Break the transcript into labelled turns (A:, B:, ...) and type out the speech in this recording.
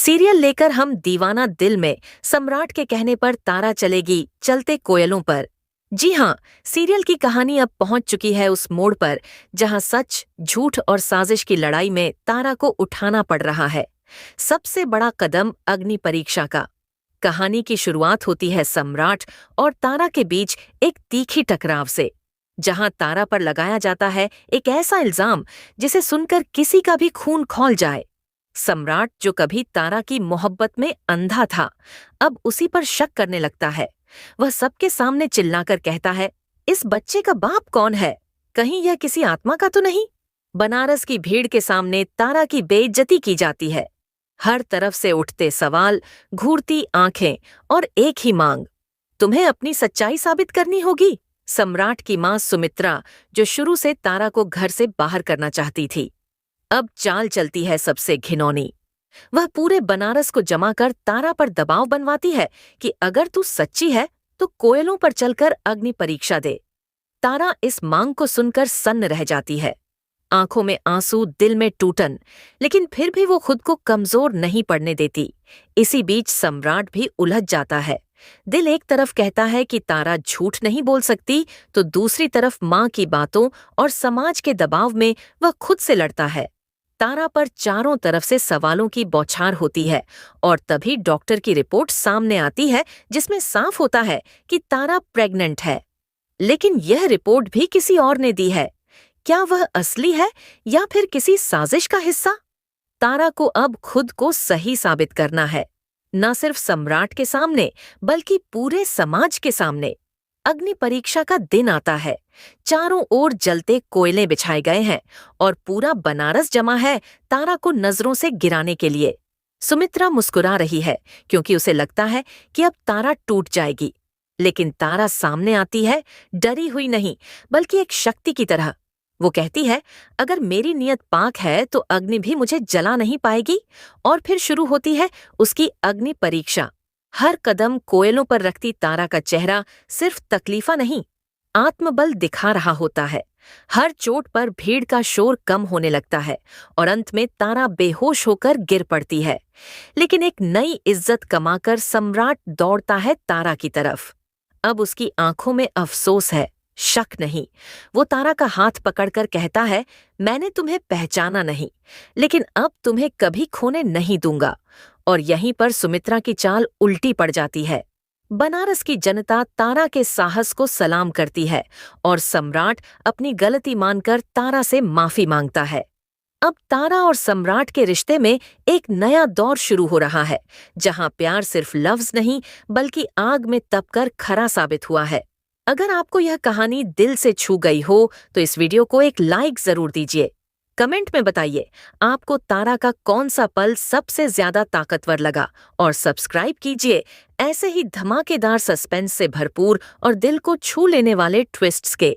A: Serial लेकर हम दीवाना दिल में सम्राट के कहने पर तारा चलेगी चलते कोयलों पर। जी हाँ, सीरियल की कहानी अब पहुंच चुकी है उस मोड़ पर जहां सच, झूठ और साजिश की लड़ाई में तारा को उठाना पड़ रहा है। सबसे बड़ा कदम अग्नि परीक्षा का। कहानी की शुरुआत होती है सम्राट और तारा के बीच एक तीखी टकराव से, जहां तारा पर लगाया जाता है एक ऐसा इल्जाम जिसे सुनकर किसी का भी खून खौल जाए। सम्राट, जो कभी तारा की मोहब्बत में अंधा था, अब उसी पर शक करने लगता है। वह सबके सामने चिल्लाकर कहता है, इस बच्चे का बाप कौन है? कहीं यह किसी आत्मा का तो नहीं? बनारस की भीड़ के सामने तारा की बेइज्जती की जाती है। हर तरफ से उठते सवाल, घूरती आंखें और एक ही मांग, तुम्हें अपनी सच्चाई साबित करनी होगी। सम्राट की मां सुमित्रा, जो शुरू से तारा को घर से बाहर करना चाहती थी, अब चाल चलती है सबसे घिनौनी। वह पूरे बनारस को जमा कर तारा पर दबाव बनवाती है कि अगर तू सच्ची है तो कोयलों पर चलकर अग्नि परीक्षा दे। तारा इस मांग को सुनकर सन्न रह जाती है, आंखों में आंसू, दिल में टूटन, लेकिन फिर भी वो खुद को कमजोर नहीं पड़ने देती। इसी बीच सम्राट भी उलझ जाता है। दिल एक तरफ कहता है कि तारा झूठ नहीं बोल सकती, तो दूसरी तरफ मां की बातों और समाज के दबाव में वह खुद से लड़ता है। तारा पर चारों तरफ से सवालों की बौछार होती है और तभी डॉक्टर की रिपोर्ट सामने आती है जिसमें साफ होता है कि तारा प्रेग्नेंट है। लेकिन यह रिपोर्ट भी किसी और ने दी है। क्या वह असली है या फिर किसी साजिश का हिस्सा? तारा को अब खुद को सही साबित करना है, न सिर्फ सम्राट के सामने बल्कि पूरे समाज के सामने। अग्नि परीक्षा का दिन आता है। चारों ओर जलते कोयले बिछाए गए हैं और पूरा बनारस जमा है तारा को नजरों से गिराने के लिए। सुमित्रा मुस्कुरा रही है क्योंकि उसे लगता है कि अब तारा टूट जाएगी। लेकिन तारा सामने आती है, डरी हुई नहीं बल्कि एक शक्ति की तरह। वो कहती है, अगर मेरी नियत पाक है तो अग्नि भी मुझे जला नहीं पाएगी। और फिर शुरू होती है उसकी अग्नि परीक्षा। हर कदम कोयलों पर रखती तारा का चेहरा सिर्फ तकलीफा नहीं, आत्मबल दिखा रहा होता है। हर चोट पर भीड़ का शोर कम होने लगता है और अंत में तारा बेहोश होकर गिर पड़ती है। लेकिन एक नई इज्जत कमाकर सम्राट दौड़ता है तारा की तरफ। अब उसकी आंखों में अफसोस है, शक नहीं। वो तारा का हाथ पकड़कर कहता है, मैंने तुम्हें पहचाना नहीं, लेकिन अब तुम्हें कभी खोने नहीं दूंगा। और यहीं पर सुमित्रा की चाल उल्टी पड़ जाती है। बनारस की जनता तारा के साहस को सलाम करती है और सम्राट अपनी गलती मानकर तारा से माफी मांगता है। अब तारा और सम्राट के रिश्ते में एक नया दौर शुरू हो रहा है, जहां प्यार सिर्फ लफ्ज नहीं बल्कि आग में तपकर खरा साबित हुआ है। अगर आपको यह कहानी दिल से छू गई हो तो इस वीडियो को एक लाइक जरूर दीजिए। कमेंट में बताइए आपको तारा का कौन सा पल सबसे ज्यादा ताकतवर लगा, और सब्सक्राइब कीजिए ऐसे ही धमाकेदार सस्पेंस से भरपूर और दिल को छू लेने वाले ट्विस्ट्स के